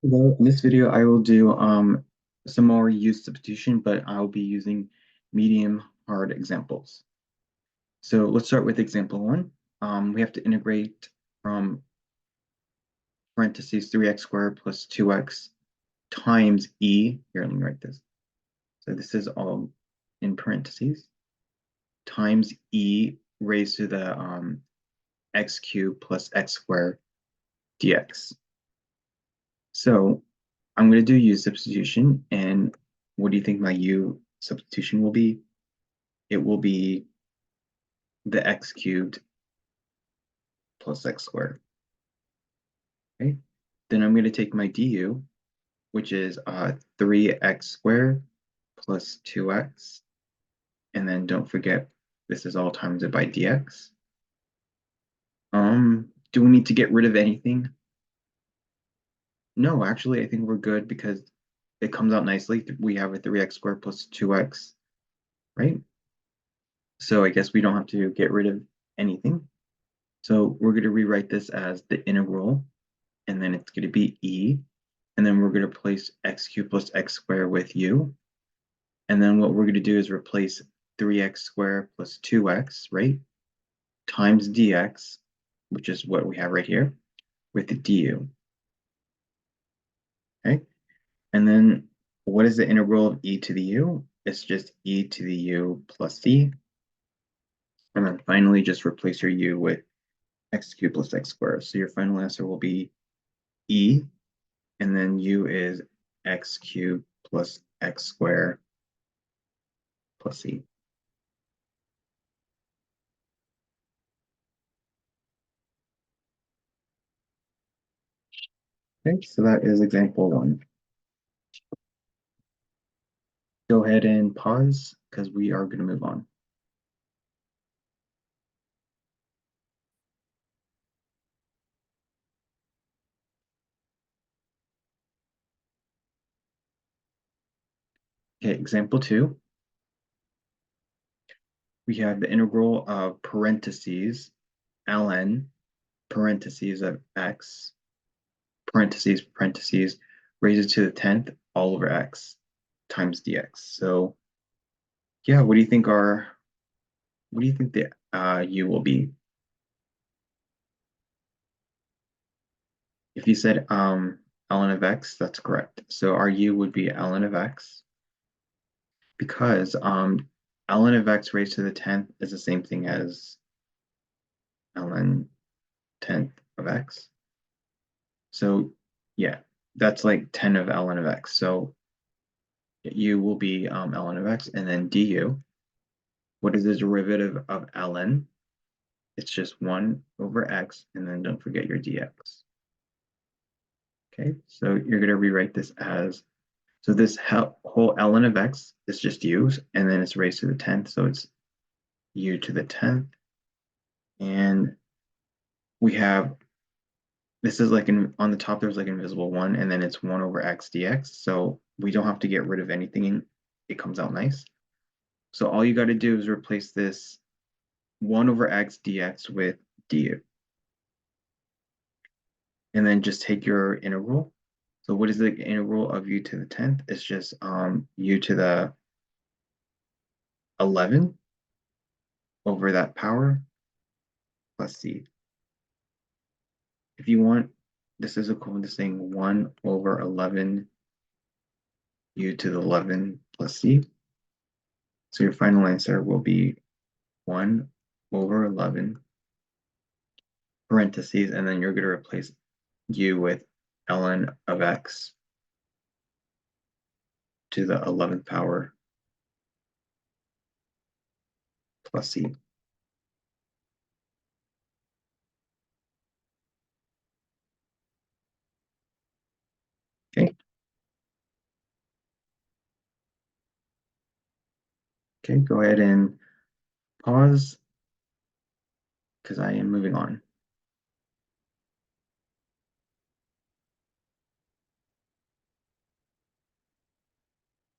Well, in this video, I will do some more use substitution, but I'll be using medium hard examples. So let's start with example one. We have to integrate from parentheses 3x squared plus 2x times e. Here, let me write this. So this is all in parentheses times e raised to the x cubed plus x squared dx. So I'm going to do u substitution, and what do you think my u substitution will be? It will be the x cubed plus x squared. Okay. Then I'm going to take my du, which is 3x squared plus 2x. And then don't forget, this is all times it by dx. Do we need to get rid of anything? No, actually, I think we're good because it comes out nicely. We have a 3x squared plus 2x, right? So I guess we don't have to get rid of anything. So we're going to rewrite this as the integral, and then it's going to be e, and then we're going to replace x cubed plus x squared with u. And then what we're going to do is replace 3x squared plus 2x, right, times dx, which is what we have right here, with the du. Okay? And then what is the integral of e to the u? It's just e to the u plus c. And then finally, just replace your u with x cubed plus x squared. So your final answer will be e, and then u is x cubed plus x squared plus c. Okay, so that is example one. Go ahead and pause because we are going to move on. Okay, example two. We have the integral of parentheses ln parentheses of x parentheses raised to the 10th all over x times dx. So yeah, what do you think the u will be? If you said ln of x, that's correct. So our u would be ln of x because ln of x raised to the 10th is the same thing as ln 10th of x. So yeah, that's like 10 of ln of x. So u will be ln of x, and then du. What is the derivative of ln? It's just 1 over x, and then don't forget your dx. Okay, so you're going to rewrite this as, so this whole ln of x is just u, and then it's raised to the 10th, so it's u to the 10th. And we have, this is like on the top, there's like an invisible 1, and then it's 1 over x dx. So we don't have to get rid of anything. It comes out nice. So all you got to do is replace this 1 over x dx with du. And then just take your integral. So what is the integral of u to the 10th? It's just u to the 11 over that power plus c. If you want, this is equivalent to saying 1 over 11 u to the 11 plus c. So your final answer will be 1 over 11 parentheses, and then you're going to replace u with ln of x to the 11th power plus c. Okay. Okay, go ahead and pause because I am moving on.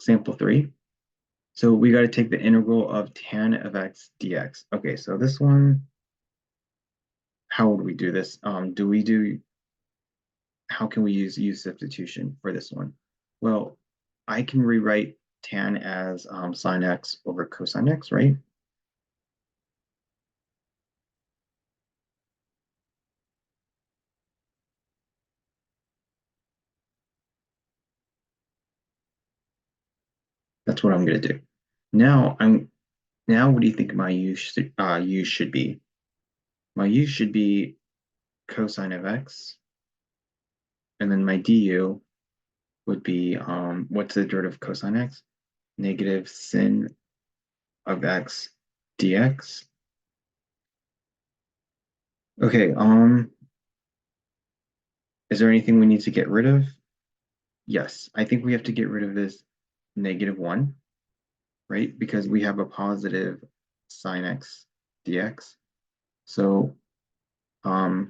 Example 3. So we got to take the integral of tan of x dx. Okay, so this one, how would we do this? Do we do how can we use U-substitution for this one? Well, I can rewrite tan as sine x over cosine x, right? That's what I'm going to do. Now what do you think my u should be? My u should be cosine of x, and then my du would be what's the derivative of cosine x? Negative sin of x dx. Okay, is there anything we need to get rid of? Yes, I think we have to get rid of this -1, right? Because we have a positive sine x dx. So how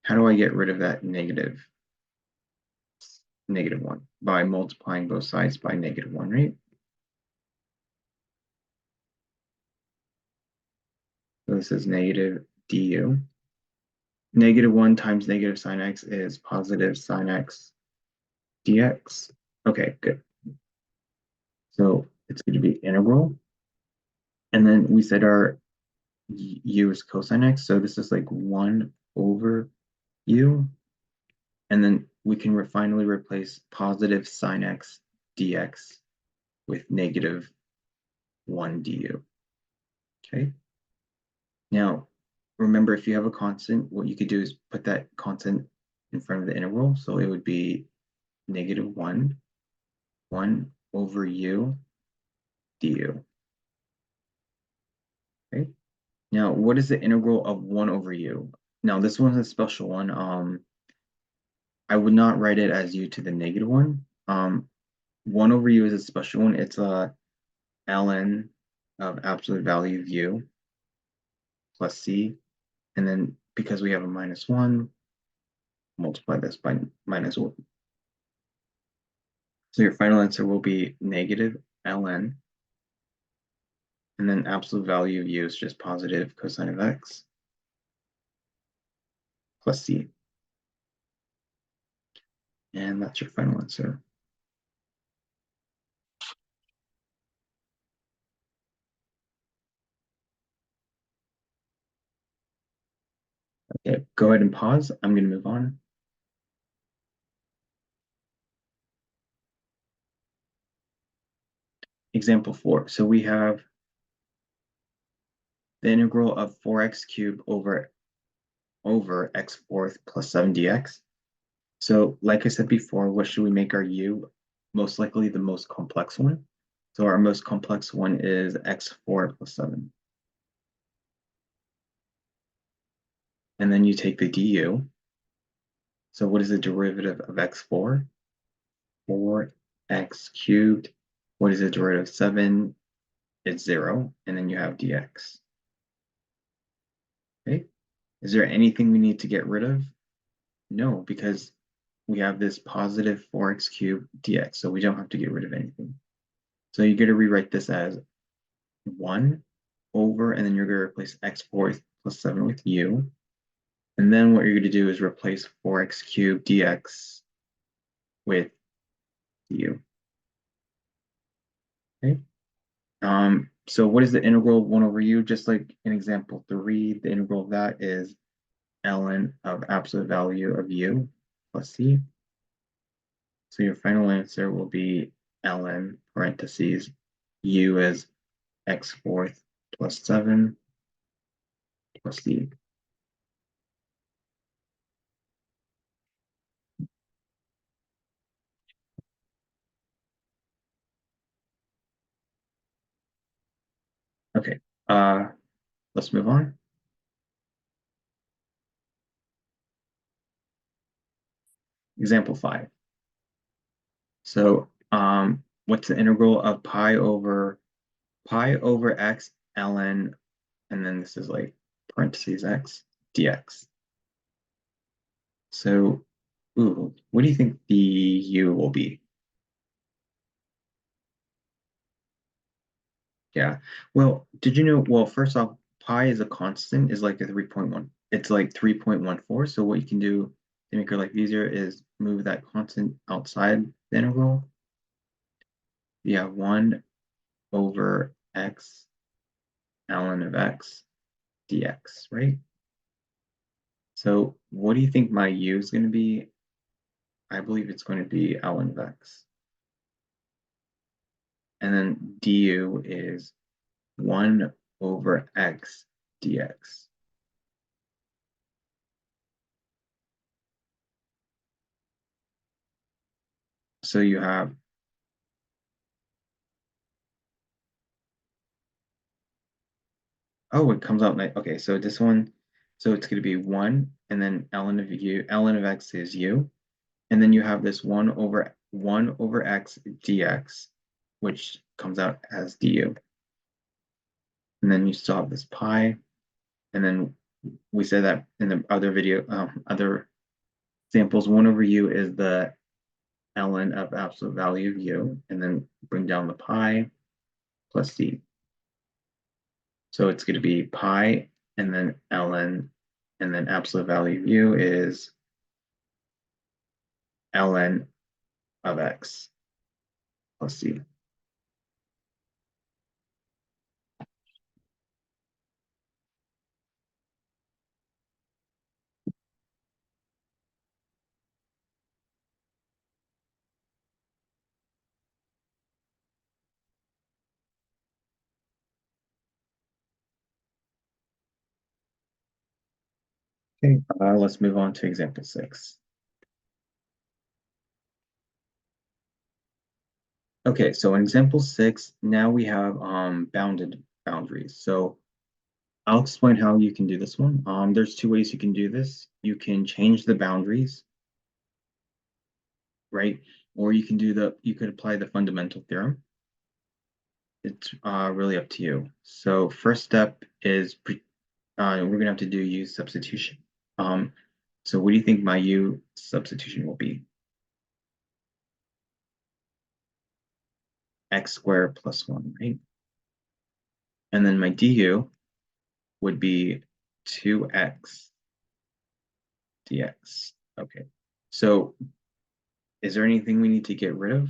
do I get rid of that -1? By multiplying both sides by -1, right? So this is negative du. -1 times negative sine x is positive sine x dx. Okay, good. So it's going to be integral. And then we said our u is cosine x, so this is like 1 over u. And then we can finally replace positive sine x dx with -1 du. Okay. Now, remember, if you have a constant, what you could do is put that constant in front of the integral. So it would be -1 over u du. Okay. Now, what is the integral of 1 over u? Now, this one's a special one. I would not write it as u to the -1. 1 over u is a special one. It's a ln of absolute value of u plus c. And then because we have a -1, multiply this by -1. So your final answer will be negative ln, and then absolute value of u is just positive cosine of x plus c. And that's your final answer. Okay, go ahead and pause. I'm going to move on. Example 4. So we have the integral of 4x cubed over x fourth plus 7 dx. So like I said before, what should we make our u? Most likely the most complex one. So our most complex one is x4 plus 7. And then you take the du. So what is the derivative of x4? 4x cubed. What is the derivative of 7? It's 0. And then you have dx. Okay. Is there anything we need to get rid of? No, because we have this positive 4x cubed dx, so we don't have to get rid of anything. So you're going to rewrite this as 1 over, and then you're going to replace x fourth plus 7 with u. And then what you're going to do is replace 4x cubed dx with du. Okay. So what is the integral of 1 over u? Just like in example 3, the integral of that is ln of absolute value of u plus c. So your final answer will be ln parentheses u is x fourth plus 7 plus c. Okay, let's move on. Example 5. So what's the integral of pi over x ln, and then this is like parentheses x dx. So, ooh, what do you think the u will be? Yeah. Well, did you know? Well, first off, pi is a constant, is like a 3.1. It's like 3.14. So what you can do to make your life easier is move that constant outside the integral. You have 1 over x ln of x dx, right? So what do you think my u is going to be? I believe it's going to be ln of x. And then du is 1 over x dx. So you have, oh, it comes out like, okay, so this one, so it's going to be 1, and then ln of x is u, and then you have this 1 over x dx, which comes out as du. And then you still have this pi, and then we said that in the other video, other examples, 1 over u is the ln of absolute value of u, and then bring down the pi plus c. So it's going to be pi and then ln, and then absolute value of u is ln of x plus c. Okay, let's move on to example 6. Okay, so in example 6, now we have bounded boundaries. So I'll explain how you can do this one. There's 2 ways you can do this. You can change the boundaries, right? Or you could apply the fundamental theorem. It's really up to you. So first step is we're gonna have to do U-substitution. So what do you think my U-substitution will be? X squared plus 1, right? And then my du would be 2x dx. Okay. So is there anything we need to get rid of?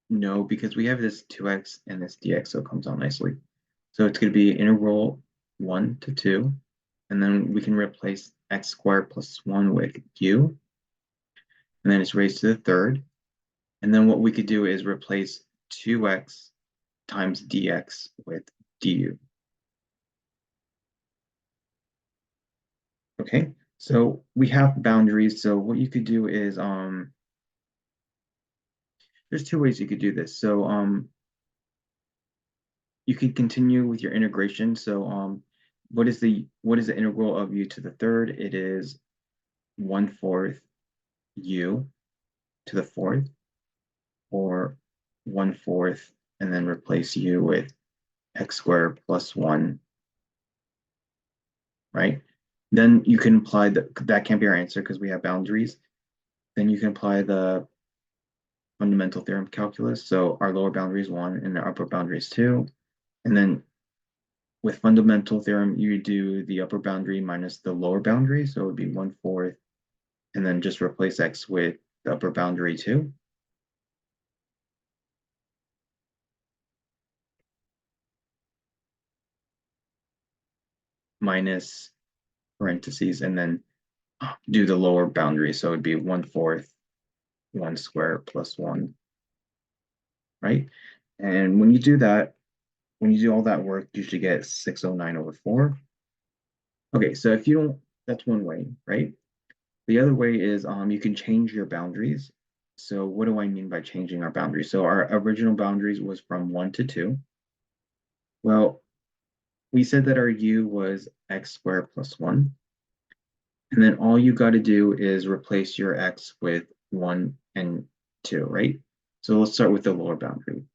No, because we have this 2x and this dx, so it comes out nicely. So it's going to be integral 1 to 2, and then we can replace x squared plus 1 with u, and then it's raised to the third. And then what we could do is replace 2x times dx with du. Okay, so we have boundaries. So what you could do is there's 2 ways you could do this. So you could continue with your integration. So what is the integral of u to the third? It is 1/4 u to the fourth, or 1/4, and then replace u with x squared plus 1, right? Then you can apply that can't be our answer because we have boundaries. Then you can apply the fundamental theorem calculus. So our lower boundary is 1 and our upper boundary is 2. And then with fundamental theorem, you do the upper boundary minus the lower boundary. So it would be 1/4, and then just replace x with the upper boundary 2. Minus parentheses, and then do the lower boundary. So it'd be 1/4, 1 squared plus 1, right? And when you do that, when you do all that work, you should get 609/4. Okay, so if you don't, that's one way, right? The other way is you can change your boundaries. So what do I mean by changing our boundaries? So our original boundaries was from 1 to 2. Well, we said that our u was x squared plus 1. And then all you got to do is replace your x with 1 and 2, right? So let's start with the lower boundary.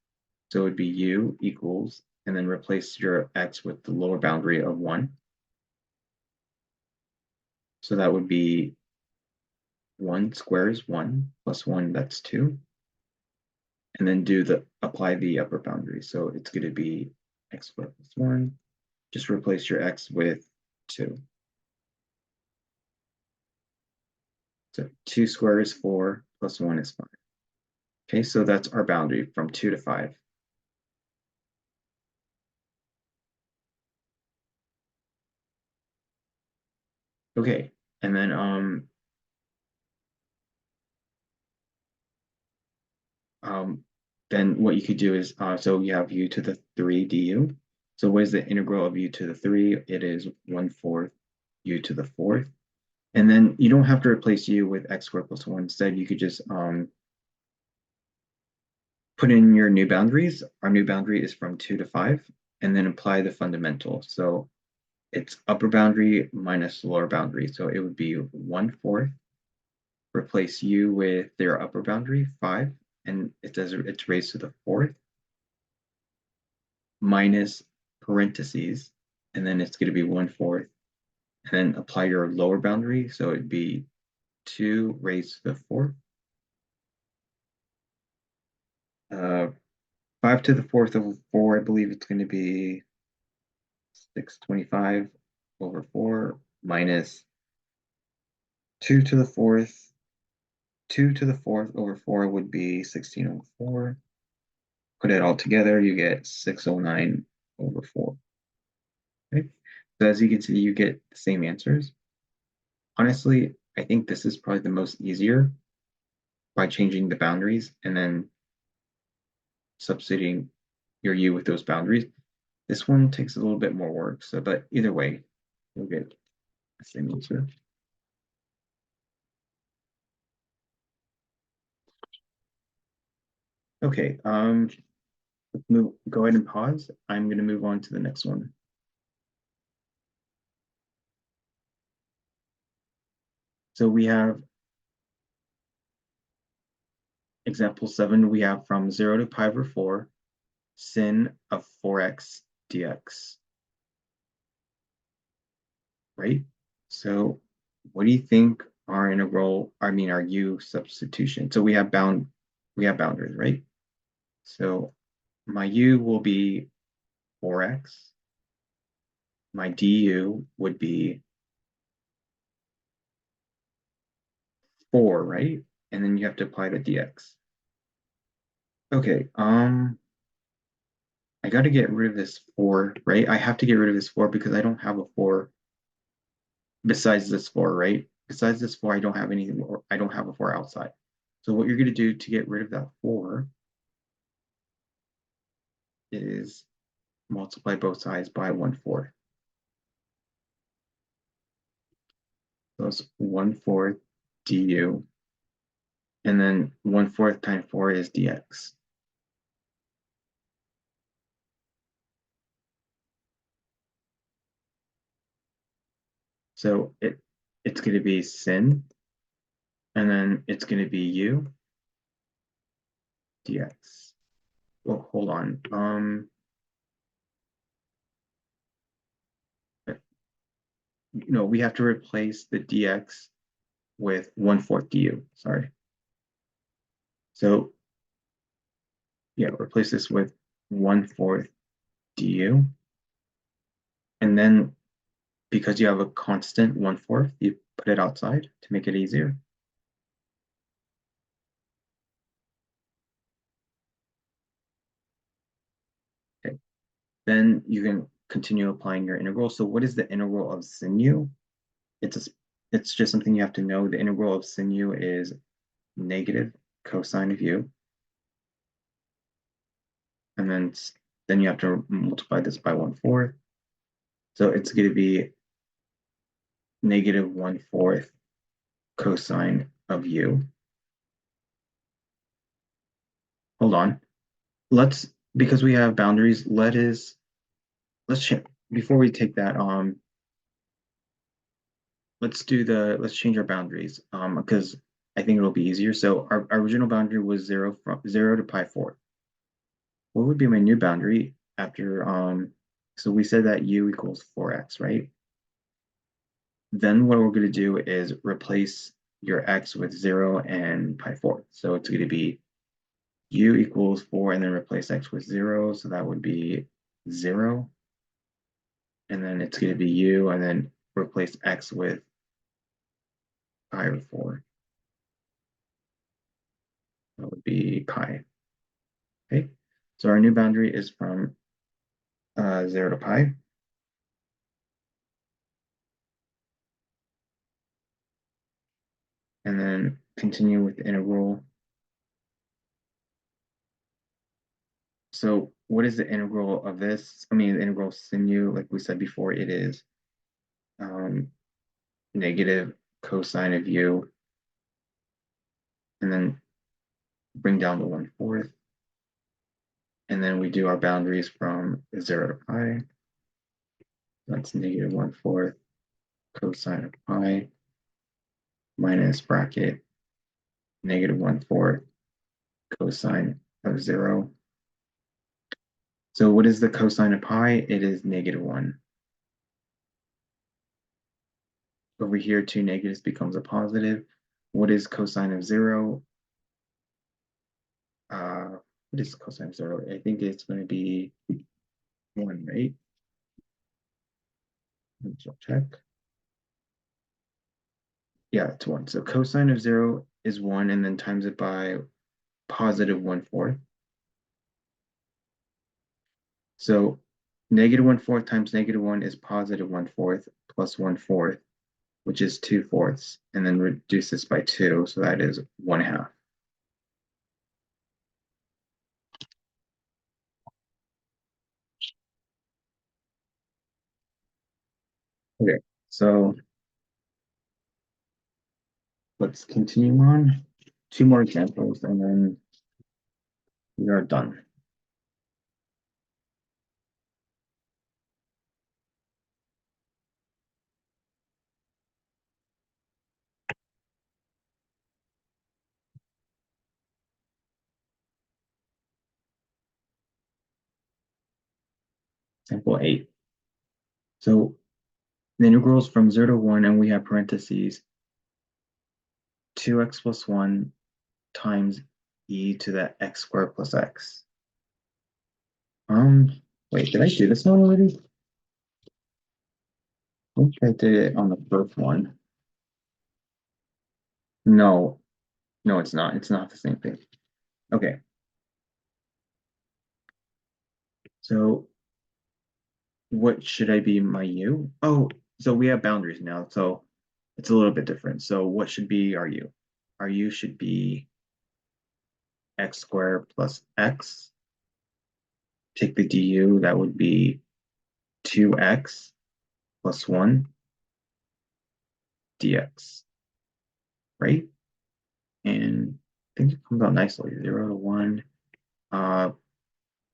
So it would be u equals, and then replace your x with the lower boundary of 1. So that would be 1 squared is 1 plus 1, that's 2. And then apply the upper boundary. So it's going to be x squared plus 1. Just replace your x with 2. So 2 squared is 4, plus 1 is 5. Okay, so that's our boundary from 2 to 5. Okay, and then what you could do is, so you have u to the 3 du. So what is the integral of u to the 3? It is 1/4 u to the 4th. And then you don't have to replace u with x squared plus 1. Instead, you could just put in your new boundaries. Our new boundary is from 2 to 5, and then apply the fundamental. So it's upper boundary minus lower boundary. So it would be 1/4. Replace u with their upper boundary, 5, and it says it's raised to the 4th, minus parentheses, and then it's going to be 1/4. And then apply your lower boundary. So it'd be 2 raised to the 4th. 5 to the 4th over 4, I believe it's going to be 625 over 4 minus 2 to the 4th. 2 to the 4th over 4 would be 16 over 4. Put it all together, you get 609 over 4. Okay? So as you can see, you get the same answers. Honestly, I think this is probably the most easier by changing the boundaries and then substituting your u with those boundaries. This one takes a little bit more work, so but either way, you'll get the same answer. Okay, go ahead and pause. I'm going to move on to the next one. So we have example 7, we have from 0 to pi over 4, sin of 4x dx. Right? So what do you think our u substitution? So we have boundaries, right? So my u will be 4x. My du would be 4, right? And then you have to apply the dx. Okay, I got to get rid of this 4, right? I have to get rid of this 4 because I don't have a 4 besides this 4, right? Besides this 4, I don't have anything more. I don't have a 4 outside. So what you're going to do to get rid of that 4 is multiply both sides by 1/4. So it's 1/4 du, and then 1/4 times 4 is dx. So it's going to be sin, and then it's going to be u dx. Well, hold on. No, we have to replace the dx with 1/4 du. Sorry. So yeah, replace this with 1/4 du, and then because you have a constant 1/4, you put it outside to make it easier. Okay. Then you can continue applying your integral. So what is the integral of sin u? It's just something you have to know. The integral of sin u is negative cosine of u. And then you have to multiply this by 1/4. So it's going to be negative 1/4 cosine of u. Hold on. Because we have boundaries, let's check before we take that, let's change our boundaries, because I think it'll be easier. So our original boundary was 0 to pi 4. What would be my new boundary after, so we said that u equals 4x, right? Then what we're going to do is replace your x with 0 and pi 4. So it's going to be u equals 4, and then replace x with 0. So that would be 0. And then it's going to be u, and then replace x with pi over 4. would be pi. Okay, so our new boundary is from 0 to pi. And then continue with the integral. So what is the integral of this? I mean, the integral sin u, like we said before, it is negative cosine of u, and then bring down to 1/4. And then we do our boundaries from 0 to pi. That's negative 1/4 cosine of pi minus bracket negative 1/4 cosine of 0. So what is the cosine of pi? It is -1. Over here, two negatives becomes a positive. What is cosine of 0? What is cosine of 0? I think it's going to be 1, right? Let's check. Yeah, it's 1. So cosine of 0 is 1, and then times it by positive 1/4. So negative 1/4 times -1 is positive 1/4 plus 1/4, which is 2/4, and then reduce this by 2, so that is 1/2. Okay, so let's continue on. 2 more examples, and then we are done. Example 8. So the integral is from 0 to 1, and we have parentheses 2x plus 1 times e to the x squared plus x. Wait, did I do this one already? I think I did it on the first one. No, no, it's not. It's not the same thing. Okay. So what should I be my u? Oh, so we have boundaries now, so it's a little bit different. So what should be our u? Our u should be x squared plus x. Take the du, that would be 2x plus 1 dx, right? And I think it comes out nicely, 0 to 1.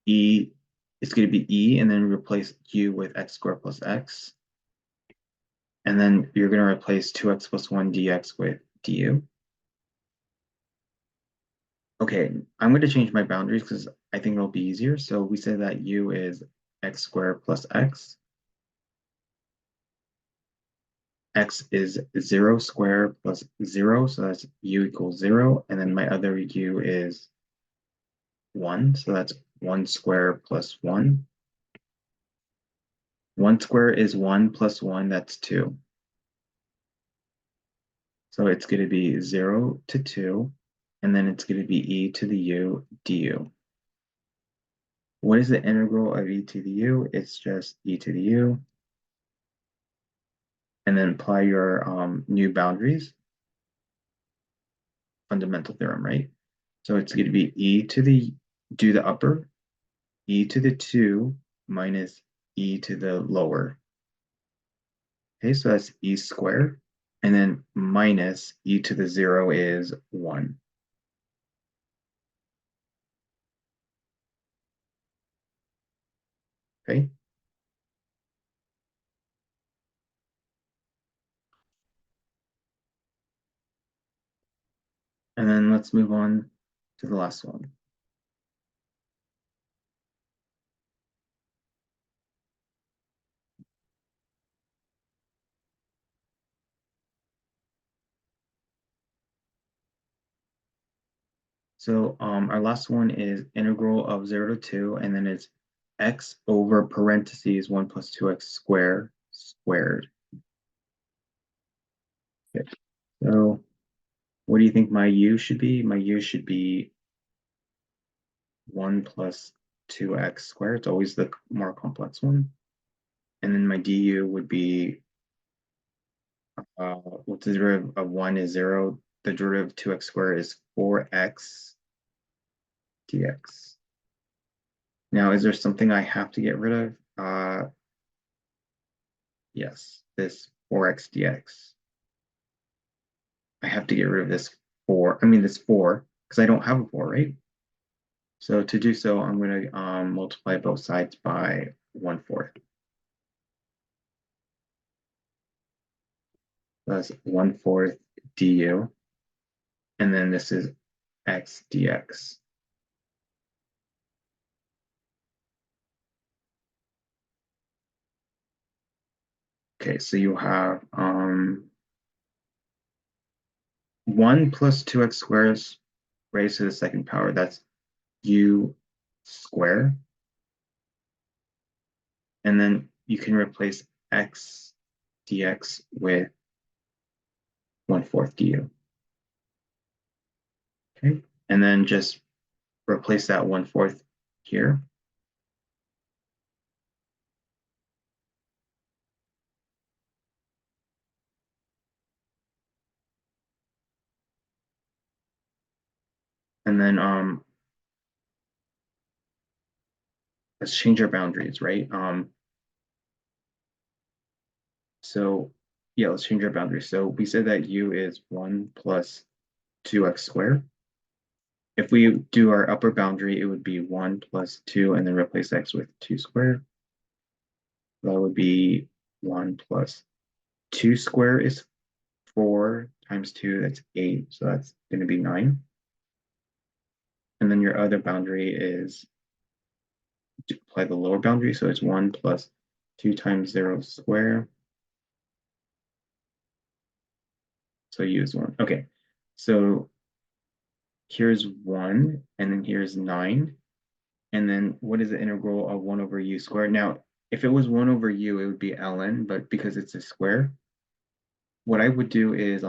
E, it's going to be e, and then replace u with x squared plus x. And then you're going to replace 2x plus 1 dx with du. Okay, I'm going to change my boundaries because I think it'll be easier. So we say that u is x squared plus x. X is 0 squared plus 0, so that's u equals 0. And then my other u is 1, so that's 1 squared plus 1. 1 squared is 1 plus 1, that's 2. So it's going to be 0 to 2, and then it's going to be e to the u du. What is the integral of e to the u? It's just e to the u. And then apply your new boundaries. Fundamental theorem, right? So it's going to be e to the, do the upper, e to the 2 minus e to the lower. Okay, so that's e squared. And then minus e to the 0 is 1. Okay. And then let's move on to the last one. So our last one is integral of 0 to 2, and then it's x over parentheses 1 plus 2x squared squared. Okay. So what do you think my u should be? My u should be 1 plus 2x squared. It's always the more complex one. And then my du would be, what's the derivative of 1 is 0. The derivative of 2x squared is 4x dx. Now, is there something I have to get rid of? Yes, this 4x dx. I have to get rid of this 4, this 4, because I don't have a 4, right? So to do so, I'm going to multiply both sides by 1/4. That's 1/4 du, and then this is x dx. Okay, so you have 1 plus 2x squared raised to the second power. That's u squared. And then you can replace x dx with 1/4 du. Okay, and then just replace that 1/4 here. And then let's change our boundaries, right? So yeah, let's change our boundaries. So we said that u is 1 plus 2x squared. If we do our upper boundary, it would be 1 plus 2 and then replace x with 2 squared. That would be 1 plus 2 squared is 4 times 2, that's 8. So that's going to be 9. And then your other boundary is to apply the lower boundary. So it's 1 plus 2 times 0 squared. So use 1. Okay. So here's 1, and then here's 9. And then what is the integral of 1 over u squared? Now, if it was 1 over u, it would be ln, but because it's a square, what I would do is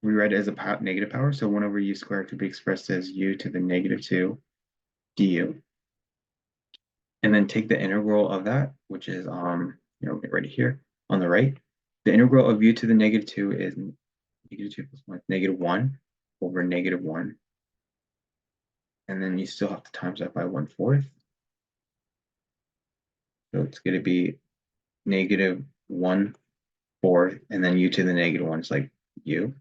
rewrite it as a negative power. So 1 over u squared could be expressed as u to the negative 2 du. And then take the integral of that, which is right here on the right. The integral of u to the negative 2 is negative 2 plus 1, negative 1 over negative 1. And then you still have to times that by 1/4. So it's going to be negative 1/4, and then u to the negative 1 is like u.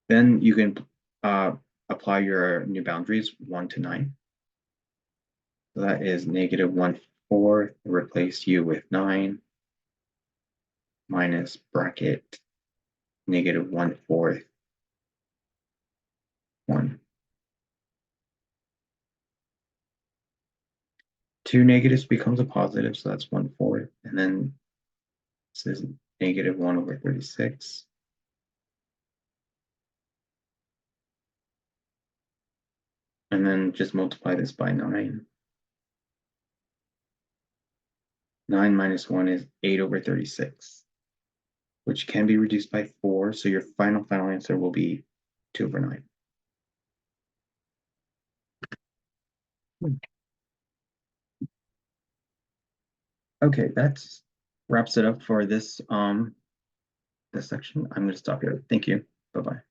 Then you can apply your new boundaries, 1 to 9. So that is negative 1/4, replace u with 9, minus bracket negative 1/4, 1. 2 negatives becomes a positive, so that's 1/4. And then this is negative 1 over 36. And then just multiply this by 9. 9 minus 1 is 8 over 36, which can be reduced by 4. So your final answer will be 2 over 9. Okay, that wraps it up for this this section. I'm going to stop here. Thank you. Bye-bye.